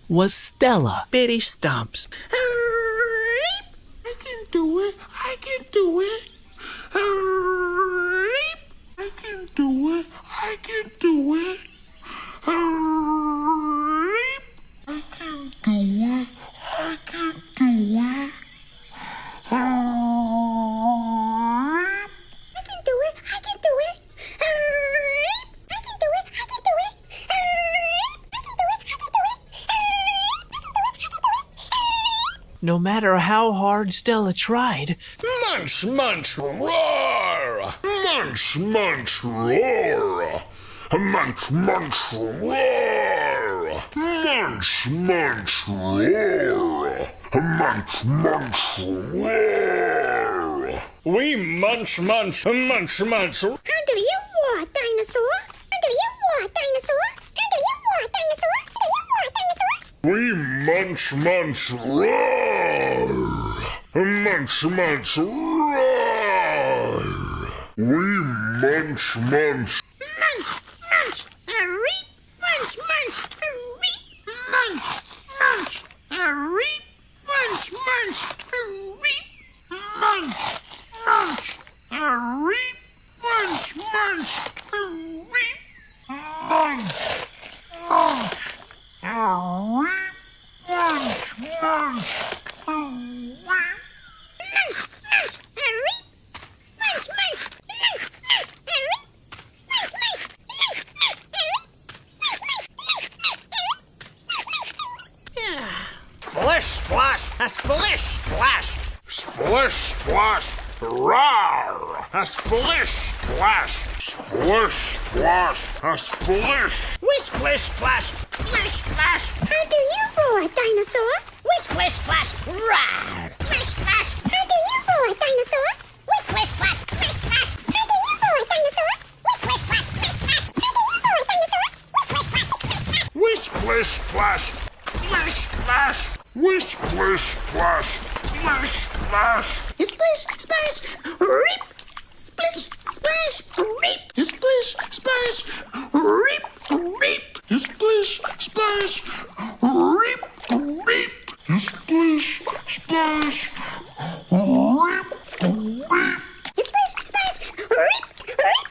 was Stella. Bitty stomps. I can do it. I can do it. I can do it. I can do it. I can do it. I can do it. No matter how hard Stella tried, Munch, munch, roar! Munch, munch, roar! Munch, munch, roar! Munch, munch, roar! Munch, munch, roar! We munch, munch, munch, munch. How do you want, Dinosaur? How do you want, Dinosaur? How do you want, Dinosaur? How do you want, Dinosaur? We munch, munch, roar! Munch, munch, roar! We munch, munch. Munch, munch, a reap, munch, munch, a reap, munch, munch, a reap, munch, munch, a reap, munch, munch, a reap, munch, munch, a reap, munch, munch, a reap, munch, munch, a reap. Splish, splash, a splish, splash. Splish, splash, roar! A splish, splash, splish, splash, a splish. We splish, splash, splish, splash. How do you roar, Dinosaur? We splish, splash, roar. Splish, splash. How do you roar, Dinosaur? We splish, splash, splish, splash. How do you roar, Dinosaur? We splish, splash, splish, splash. How do you roar, Dinosaur? We splish, splash, splish, splash. We splish, splash, splish, splash. We splish, splash, splish, splash. Splish, splash, reap. Splish, splash, reap. Splish, splash, reap, reap. Splish, splash, reap, reap. Splish, splash, reap, reap. Splish, splash, reap, reap, reap, reap.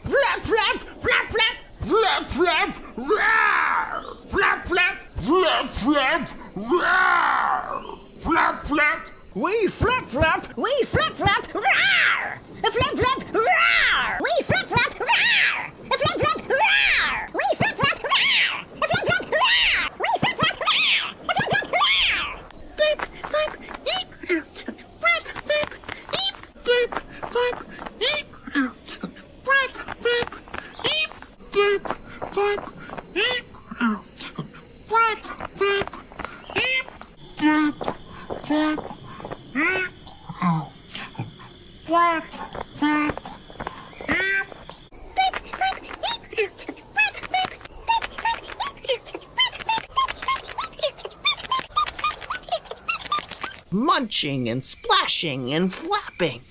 Flap, flap, flap, flap. Flap, flap, roar! Flap, flap, flap, flap, roar! Flap, flap. We flap, flap. We flap, flap, roar. Flap, flap, roar. We flap, flap, roar. Flap, flap, roar. We flap, flap, roar. Flap, flap, roar. We flap, flap, roar. Flap, flap, roar. Flip, flip, eep. Flip, flip, eep. Flip, flip, eep. Flip, flip, eep. Flip, flip, eep. Flip, flip, eep. Flip, flip, eep. Flip, flip, eep. munching and splashing and flapping.